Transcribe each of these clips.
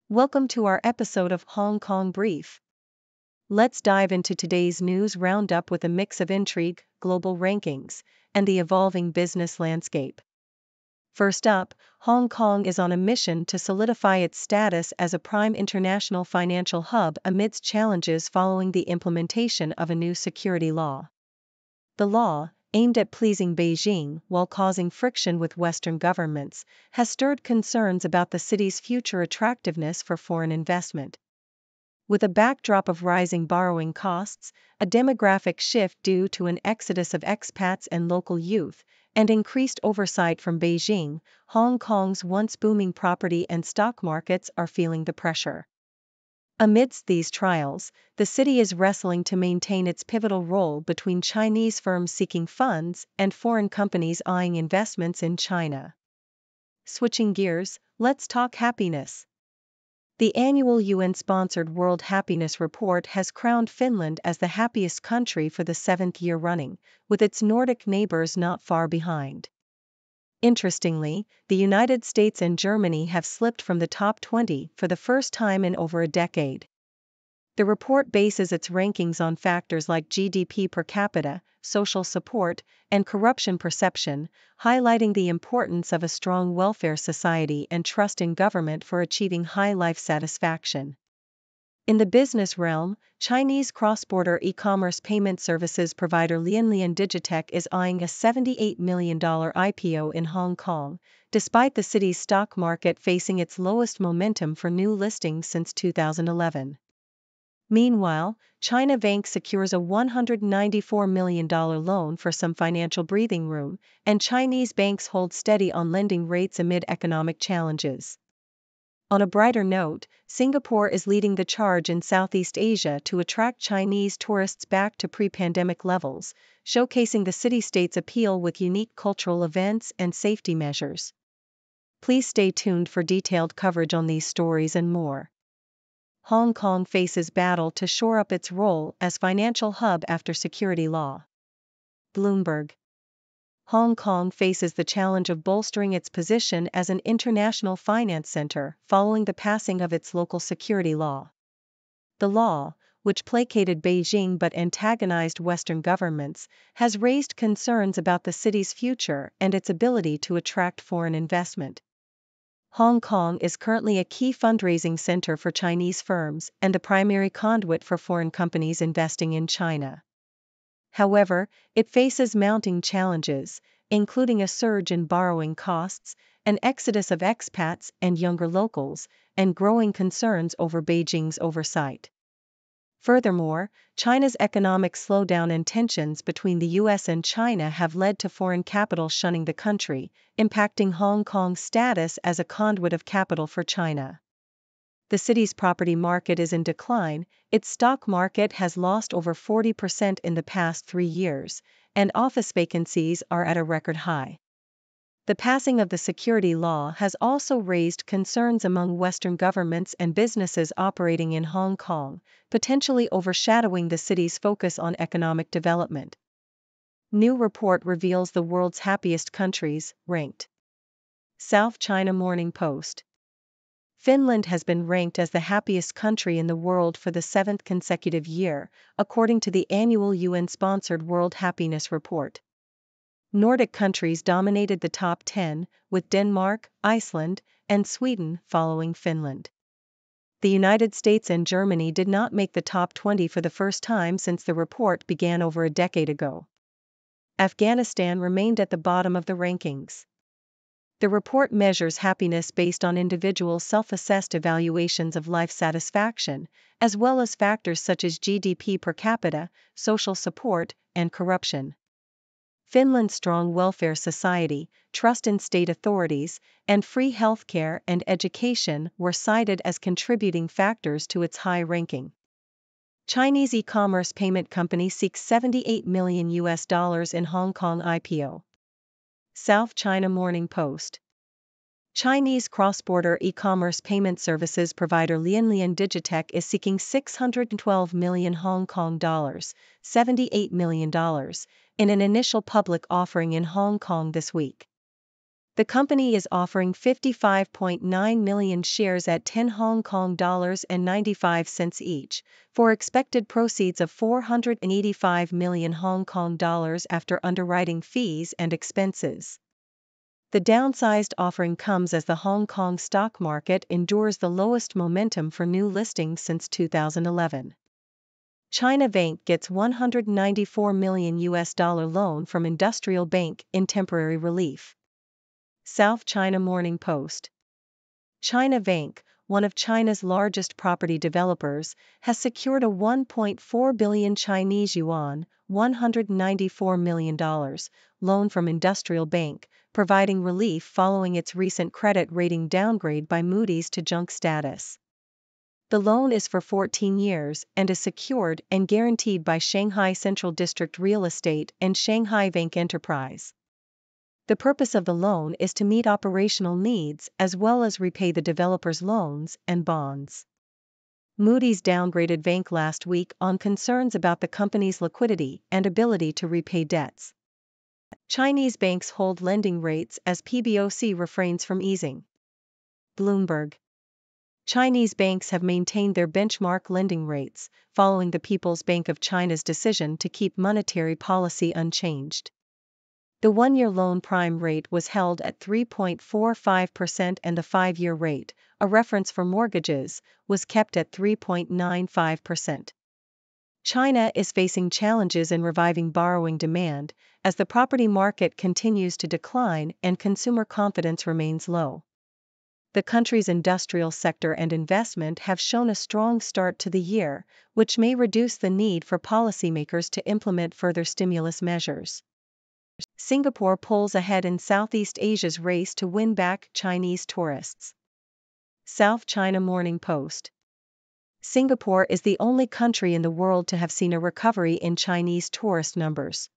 Welcome to our episode of Hong Kong Brief. Let's dive into today's news roundup with a mix of intrigue, global rankings, and the evolving business landscape. First up, Hong Kong is on a mission to solidify its status as a prime international financial hub amidst challenges following the implementation of a new security law. The law, aimed at pleasing Beijing while causing friction with Western governments, has stirred concerns about the city's future attractiveness for foreign investment. With a backdrop of rising borrowing costs, a demographic shift due to an exodus of expats and local youth, and increased oversight from Beijing, Hong Kong's once booming property and stock markets are feeling the pressure. Amidst these trials, the city is wrestling to maintain its pivotal role between Chinese firms seeking funds and foreign companies eyeing investments in China. Switching gears, let's talk happiness. The annual UN-sponsored World Happiness Report has crowned Finland as the happiest country for the seventh year running, with its Nordic neighbors not far behind. Interestingly, the United States and Germany have slipped from the top 20 for the first time in over a decade. The report bases its rankings on factors like GDP per capita, social support, and corruption perception, highlighting the importance of a strong welfare society and trust in government for achieving high life satisfaction. In the business realm, Chinese cross-border e-commerce payment services provider Lianlian Digitech is eyeing a $78 million IPO in Hong Kong, despite the city's stock market facing its lowest momentum for new listings since 2011. Meanwhile, China Bank secures a $194 million loan for some financial breathing room, and Chinese banks hold steady on lending rates amid economic challenges. On a brighter note, Singapore is leading the charge in Southeast Asia to attract Chinese tourists back to pre-pandemic levels, showcasing the city-state's appeal with unique cultural events and safety measures. Please stay tuned for detailed coverage on these stories and more. Hong Kong faces battle to shore up its role as financial hub after security law. Bloomberg. Hong Kong faces the challenge of bolstering its position as an international finance center following the passing of its local security law. The law, which placated Beijing but antagonized Western governments, has raised concerns about the city's future and its ability to attract foreign investment. Hong Kong is currently a key fundraising center for Chinese firms and the primary conduit for foreign companies investing in China. However, it faces mounting challenges, including a surge in borrowing costs, an exodus of expats and younger locals, and growing concerns over Beijing's oversight. Furthermore, China's economic slowdown and tensions between the US and China have led to foreign capital shunning the country, impacting Hong Kong's status as a conduit of capital for China. The city's property market is in decline, its stock market has lost over 40% in the past 3 years, and office vacancies are at a record high. The passing of the security law has also raised concerns among Western governments and businesses operating in Hong Kong, potentially overshadowing the city's focus on economic development. New report reveals the world's happiest countries, ranked. South China Morning Post. Finland has been ranked as the happiest country in the world for the 7th consecutive year, according to the annual UN-sponsored World Happiness Report. Nordic countries dominated the top 10, with Denmark, Iceland, and Sweden following Finland. The United States and Germany did not make the top 20 for the first time since the report began over a decade ago. Afghanistan remained at the bottom of the rankings. The report measures happiness based on individual self-assessed evaluations of life satisfaction, as well as factors such as GDP per capita, social support, and corruption. Finland's strong welfare society, trust in state authorities, and free healthcare and education were cited as contributing factors to its high ranking. Chinese e-commerce payment company seeks $78 million in Hong Kong IPO. South China Morning Post. Chinese cross-border e-commerce payment services provider Lianlian Digitech is seeking $612 million Hong Kong dollars, $78 million, in an initial public offering in Hong Kong this week. The company is offering 55.9 million shares at 10 Hong Kong dollars and 95 cents each, for expected proceeds of 485 million Hong Kong dollars after underwriting fees and expenses. The downsized offering comes as the Hong Kong stock market endures the lowest momentum for new listings since 2011. China Bank gets $194 million loan from Industrial Bank in temporary relief. South China Morning Post. China Bank, one of China's largest property developers, has secured a 1.4 billion Chinese yuan, $194 million, loan from Industrial Bank, providing relief following its recent credit rating downgrade by Moody's to junk status. The loan is for 14 years and is secured and guaranteed by Shanghai Central District Real Estate and Shanghai Bank Enterprise. The purpose of the loan is to meet operational needs as well as repay the developer's loans and bonds. Moody's downgraded bank last week on concerns about the company's liquidity and ability to repay debts. Chinese banks hold lending rates as PBOC refrains from easing. Bloomberg. Chinese banks have maintained their benchmark lending rates, following the People's Bank of China's decision to keep monetary policy unchanged. The one-year loan prime rate was held at 3.45% and the five-year rate, a reference for mortgages, was kept at 3.95%. China is facing challenges in reviving borrowing demand, as the property market continues to decline and consumer confidence remains low. The country's industrial sector and investment have shown a strong start to the year, which may reduce the need for policymakers to implement further stimulus measures. Singapore pulls ahead in Southeast Asia's race to win back Chinese tourists. South China Morning Post. Singapore is the only country in the world to have seen a recovery in Chinese tourist numbers.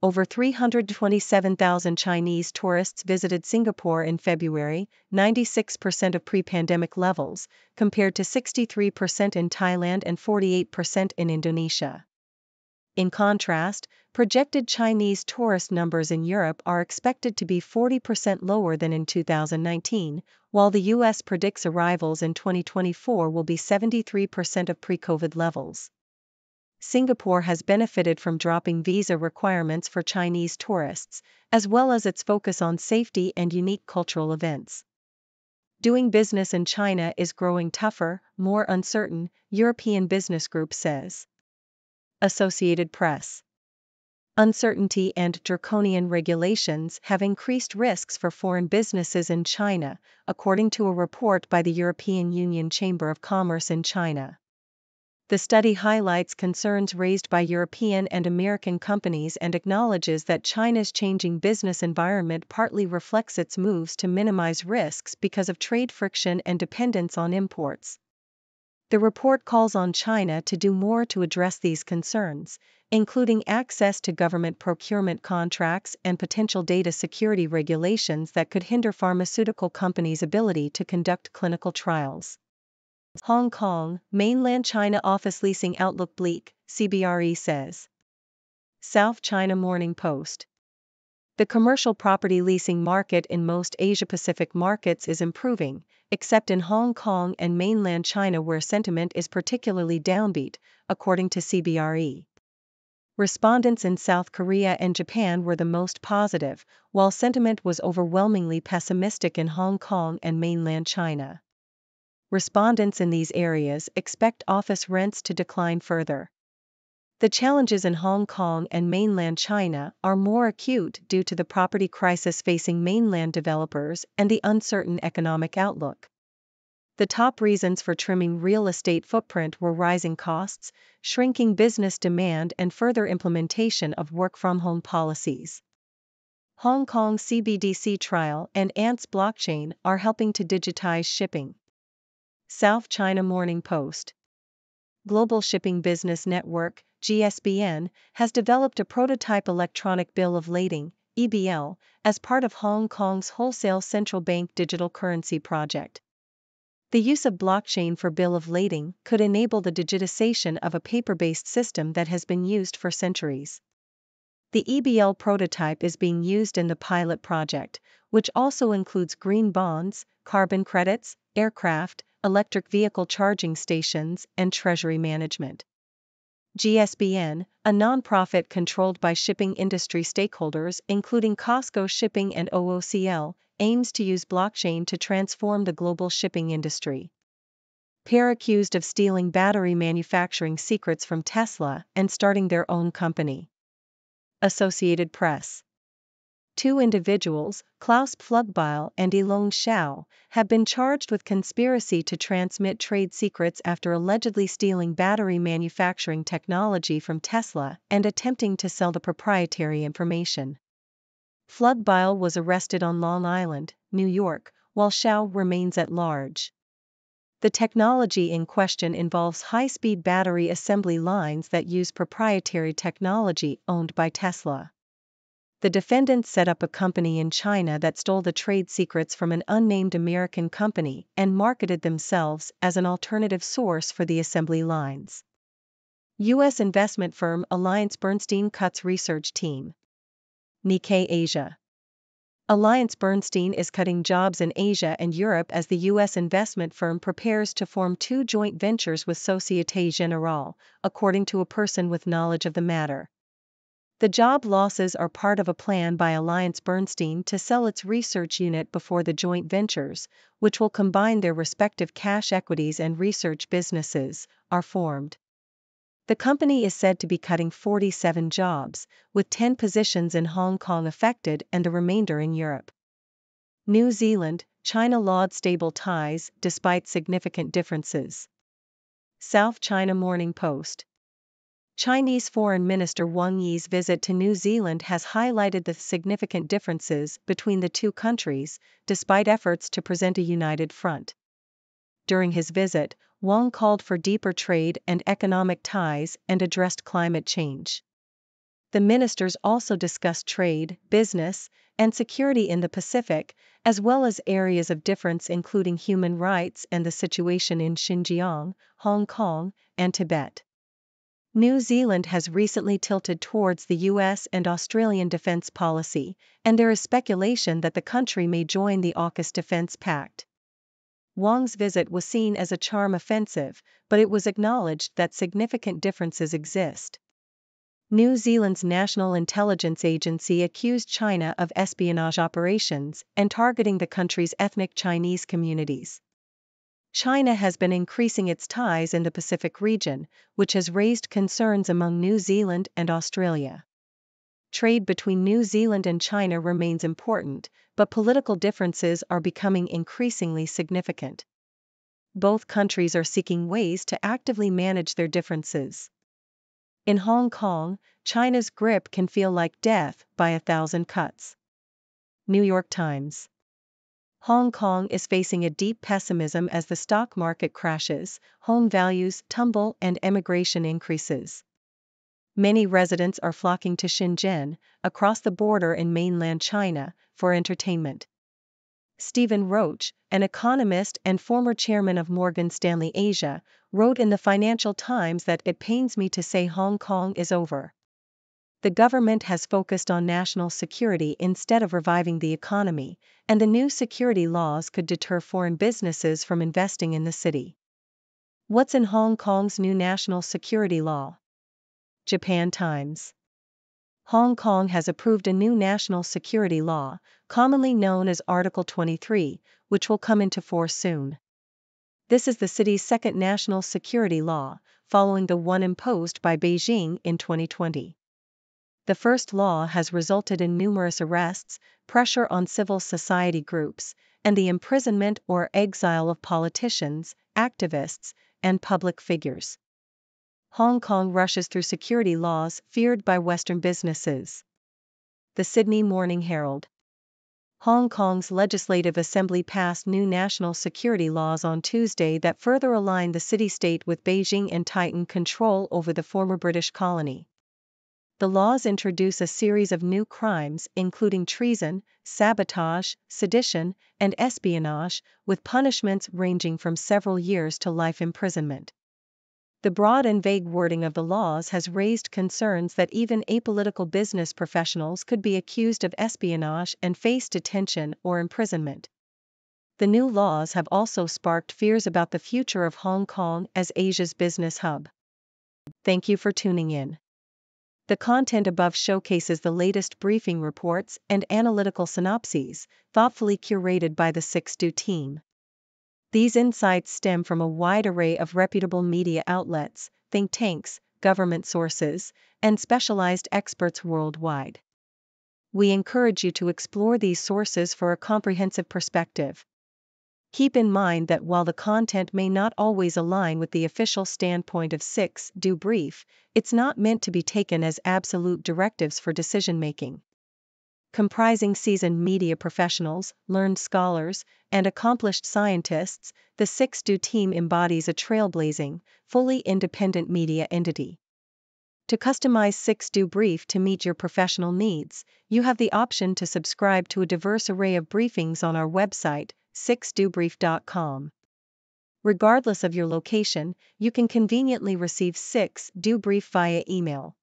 Over 327,000 Chinese tourists visited Singapore in February, 96% of pre-pandemic levels, compared to 63% in Thailand and 48% in Indonesia. In contrast, projected Chinese tourist numbers in Europe are expected to be 40% lower than in 2019, while the U.S. predicts arrivals in 2024 will be 73% of pre-COVID levels. Singapore has benefited from dropping visa requirements for Chinese tourists, as well as its focus on safety and unique cultural events. Doing business in China is growing tougher, more uncertain, European Business Group says. Associated Press. Uncertainty and draconian regulations have increased risks for foreign businesses in China, according to a report by the European Union Chamber of Commerce in China. The study highlights concerns raised by European and American companies and acknowledges that China's changing business environment partly reflects its moves to minimize risks because of trade friction and dependence on imports. The report calls on China to do more to address these concerns, including access to government procurement contracts and potential data security regulations that could hinder pharmaceutical companies' ability to conduct clinical trials. Hong Kong, mainland China office leasing outlook bleak, CBRE says. South China Morning Post. The commercial property leasing market in most Asia-Pacific markets is improving, except in Hong Kong and mainland China where sentiment is particularly downbeat, according to CBRE. Respondents in South Korea and Japan were the most positive, while sentiment was overwhelmingly pessimistic in Hong Kong and mainland China. Respondents in these areas expect office rents to decline further. The challenges in Hong Kong and mainland China are more acute due to the property crisis facing mainland developers and the uncertain economic outlook. The top reasons for trimming real estate footprint were rising costs, shrinking business demand, and further implementation of work-from-home policies. Hong Kong CBDC trial and Ants blockchain are helping to digitize shipping. South China Morning Post. Global Shipping Business Network, GSBN, has developed a prototype electronic bill of lading, EBL, as part of Hong Kong's wholesale central bank digital currency project. The use of blockchain for bill of lading could enable the digitization of a paper-based system that has been used for centuries. The EBL prototype is being used in the pilot project, which also includes green bonds, carbon credits, aircraft, electric vehicle charging stations, and treasury management. GSBN, a nonprofit controlled by shipping industry stakeholders including Costco Shipping and OOCL, aims to use blockchain to transform the global shipping industry. Pair accused of stealing battery manufacturing secrets from Tesla and starting their own company. Associated Press. Two individuals, Klaus Pflugbeil and Elong Xiao, have been charged with conspiracy to transmit trade secrets after allegedly stealing battery manufacturing technology from Tesla and attempting to sell the proprietary information. Pflugbeil was arrested on Long Island, New York, while Xiao remains at large. The technology in question involves high-speed battery assembly lines that use proprietary technology owned by Tesla. The defendants set up a company in China that stole the trade secrets from an unnamed American company and marketed themselves as an alternative source for the assembly lines. U.S. investment firm AllianceBernstein cuts research team. Nikkei Asia. AllianceBernstein is cutting jobs in Asia and Europe as the U.S. investment firm prepares to form two joint ventures with Société Générale, according to a person with knowledge of the matter. The job losses are part of a plan by AllianceBernstein to sell its research unit before the joint ventures, which will combine their respective cash equities and research businesses, are formed. The company is said to be cutting 47 jobs, with 10 positions in Hong Kong affected and the remainder in Europe. New Zealand, China laud stable ties despite significant differences. South China Morning Post. Chinese Foreign Minister Wang Yi's visit to New Zealand has highlighted the significant differences between the two countries, despite efforts to present a united front. During his visit, Wang called for deeper trade and economic ties and addressed climate change. The ministers also discussed trade, business, and security in the Pacific, as well as areas of difference including human rights and the situation in Xinjiang, Hong Kong, and Tibet. New Zealand has recently tilted towards the US and Australian defence policy, and there is speculation that the country may join the AUKUS defence pact. Wang's visit was seen as a charm offensive, but it was acknowledged that significant differences exist. New Zealand's National Intelligence Agency accused China of espionage operations and targeting the country's ethnic Chinese communities. China has been increasing its ties in the Pacific region, which has raised concerns among New Zealand and Australia. Trade between New Zealand and China remains important, but political differences are becoming increasingly significant. Both countries are seeking ways to actively manage their differences. In Hong Kong, China's grip can feel like death by 1,000 cuts. New York Times. Hong Kong is facing a deep pessimism as the stock market crashes, home values tumble, and emigration increases. Many residents are flocking to Shenzhen, across the border in mainland China, for entertainment. Stephen Roach, an economist and former chairman of Morgan Stanley Asia, wrote in the Financial Times that it pains me to say Hong Kong is over. The government has focused on national security instead of reviving the economy, and the new security laws could deter foreign businesses from investing in the city. What's in Hong Kong's new national security law? Japan Times. Hong Kong has approved a new national security law, commonly known as Article 23, which will come into force soon. This is the city's second national security law, following the one imposed by Beijing in 2020. The first law has resulted in numerous arrests, pressure on civil society groups, and the imprisonment or exile of politicians, activists, and public figures. Hong Kong rushes through security laws feared by Western businesses. The Sydney Morning Herald. Hong Kong's Legislative Assembly passed new national security laws on Tuesday that further align the city-state with Beijing and tighten control over the former British colony. The laws introduce a series of new crimes including treason, sabotage, sedition, and espionage, with punishments ranging from several years to life imprisonment. The broad and vague wording of the laws has raised concerns that even apolitical business professionals could be accused of espionage and face detention or imprisonment. The new laws have also sparked fears about the future of Hong Kong as Asia's business hub. Thank you for tuning in. The content above showcases the latest briefing reports and analytical synopses, thoughtfully curated by the 6Do team. These insights stem from a wide array of reputable media outlets, think tanks, government sources, and specialized experts worldwide. We encourage you to explore these sources for a comprehensive perspective. Keep in mind that while the content may not always align with the official standpoint of 6Do Brief, it's not meant to be taken as absolute directives for decision-making. Comprising seasoned media professionals, learned scholars, and accomplished scientists, the 6Do team embodies a trailblazing, fully independent media entity. To customize 6Do Brief to meet your professional needs, you have the option to subscribe to a diverse array of briefings on our website, 6dobrief.com. Regardless of your location, you can conveniently receive 6Do Brief via email,